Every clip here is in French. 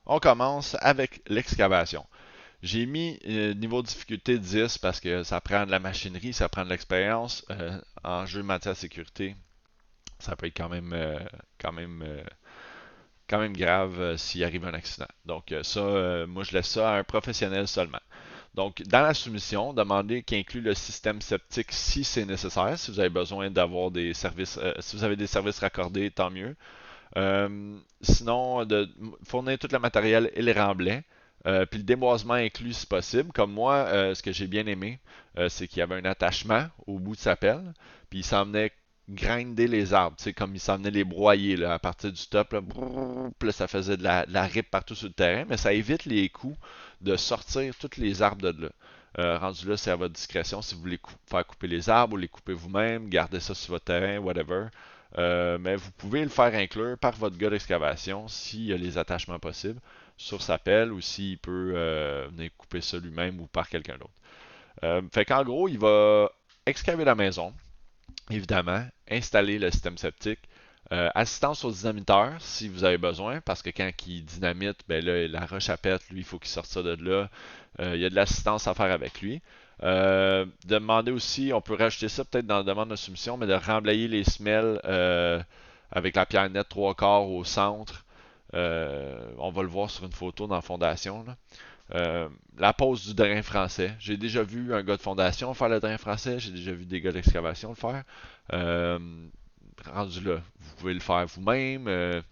On commence avec l'excavation. J'ai mis niveau de difficulté 10 parce que ça prend de la machinerie, ça prend de l'expérience. En jeu matière sécurité, ça peut être quand même, euh, quand même grave s'il arrive un accident. Donc moi je laisse ça à un professionnel seulement. Donc, dans la soumission, demandez qu'il inclue le système septique si c'est nécessaire. Si vous avez besoin d'avoir des services, si vous avez des services raccordés, tant mieux. Sinon, de fournir tout le matériel et les remblais. Puis le déboisement inclus si possible. Comme moi, ce que j'ai bien aimé, c'est qu'il y avait un attachement au bout de sa pelle. Puis il s'emmenait grinder les arbres. Tu sais, comme il s'emmenait les broyer là, à partir du top. Là, brrr, puis là, ça faisait de la rip partout sur le terrain. Mais ça évite les coups de sortir tous les arbres de là. Rendu là, c'est à votre discrétion si vous voulez faire couper les arbres ou les couper vous-même, garder ça sur votre terrain, whatever. Mais vous pouvez le faire inclure par votre gars d'excavation s'il y a les attachements possibles sur sa pelle ou s'il peut venir couper ça lui-même ou par quelqu'un d'autre. Fait qu'en gros, il va excaver la maison, évidemment, installer le système septique, assistance au dynamiteur si vous avez besoin, parce que quand il dynamite, ben là, la roche à pète, lui, il faut qu'il sorte ça de là. Il y a de l'assistance à faire avec lui. Demander aussi, on peut rajouter ça peut-être dans la demande de soumission, mais de remblayer les semelles avec la pierre nette trois quarts au centre. On va le voir sur une photo dans la fondation, là. La pose du drain français. J'ai déjà vu un gars de fondation faire le drain français. J'ai déjà vu des gars d'excavation le faire. Euh, Rendu là, vous pouvez le faire vous-même.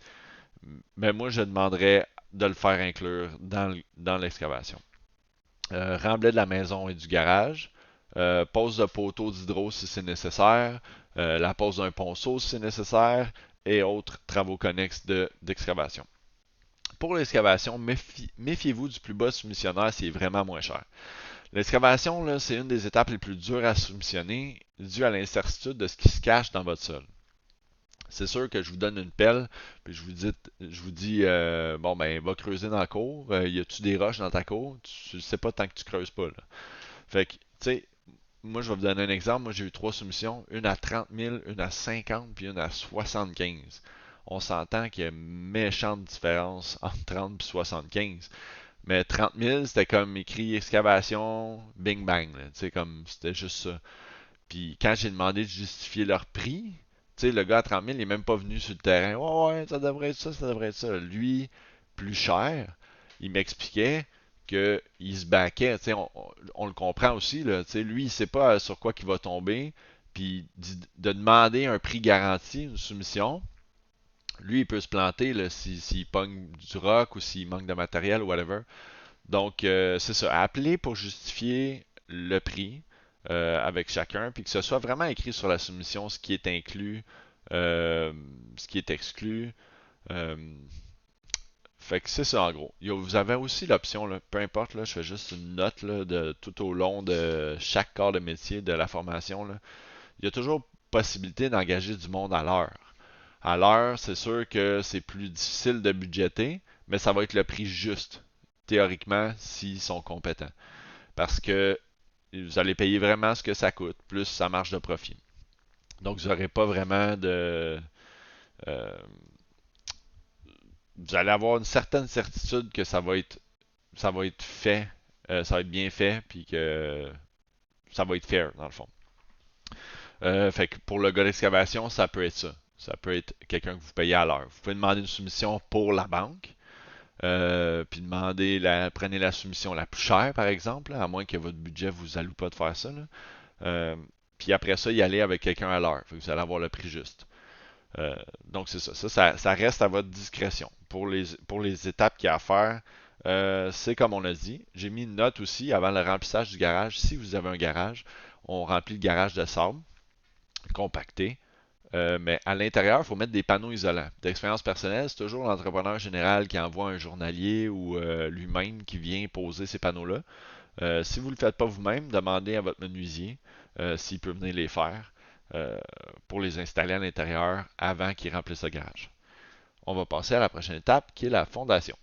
Mais moi, je demanderais de le faire inclure dans l'excavation. Remblai de la maison et du garage. Pose de poteau d'hydro si c'est nécessaire. La pose d'un ponceau si c'est nécessaire. Et autres travaux connexes d'excavation. Pour l'excavation, méfiez-vous du plus bas soumissionnaire s'il est vraiment moins cher. L'excavation, là, c'est une des étapes les plus dures à soumissionner due à l'incertitude de ce qui se cache dans votre sol. C'est sûr que je vous donne une pelle, puis je vous dis bon ben va creuser dans la cour. Y a-tu des roches dans ta cour? Tu le sais pas tant que tu creuses pas. Là. Fait que, tu sais, moi je vais vous donner un exemple. Moi j'ai eu trois soumissions, une à 30 000, une à 50, puis une à 75. On s'entend qu'il y a une méchante différence entre 30 et 75. Mais 30 000, c'était comme écrit excavation, bing bang. Tu sais, comme c'était juste ça. Puis quand j'ai demandé de justifier leur prix, tu sais, le gars à 30 000, il est même pas venu sur le terrain. Ouais, ouais, ça devrait être ça, ça devrait être ça. Lui, plus cher, il m'expliquait qu'il se baquait. Tu sais, on le comprend aussi, là. Tu sais, lui, il sait pas sur quoi qu'il va tomber. Puis de demander un prix garanti, une soumission, lui, il peut se planter là, s'il pogne du rock ou s'il manque de matériel ou whatever. Donc, c'est ça. Appeler pour justifier le prix avec chacun, puis que ce soit vraiment écrit sur la soumission ce qui est inclus, euh, ce qui est exclu. Euh, Fait que c'est ça en gros. Vous avez aussi l'option, là, peu importe, là, je fais juste une note là, de tout au long de chaque corps de métier de la formation. Là. Il y a toujours possibilité d'engager du monde à l'heure. À l'heure, c'est sûr que c'est plus difficile de budgéter, mais ça va être le prix juste, théoriquement, s'ils sont compétents. Parce que vous allez payer vraiment ce que ça coûte, plus sa marge de profit. Donc, vous n'aurez pas vraiment de... euh, vous allez avoir une certaine certitude que ça va être fait, ça va être bien fait, puis que ça va être fair, dans le fond. Fait que pour le gars d'excavation, ça peut être ça. Ça peut être quelqu'un que vous payez à l'heure. Vous pouvez demander une soumission pour la banque, puis prenez la soumission la plus chère, par exemple, là, à moins que votre budget vous alloue pas de faire ça. Là. Euh, Puis après ça, y aller avec quelqu'un à l'heure. Fait que vous allez avoir le prix juste. Donc c'est ça. Ça reste à votre discrétion. Pour les étapes qu'il y a à faire, c'est comme on a dit. J'ai mis une note aussi avant le remplissage du garage. Si vous avez un garage, on remplit le garage de sable compacté. Mais à l'intérieur, il faut mettre des panneaux isolants. D'expérience personnelle, c'est toujours l'entrepreneur général qui envoie un journalier ou lui-même qui vient poser ces panneaux-là. Si vous ne le faites pas vous-même, demandez à votre menuisier s'il peut venir les faire euh, pour les installer à l'intérieur avant qu'il remplisse le garage. On va passer à la prochaine étape qui est la fondation.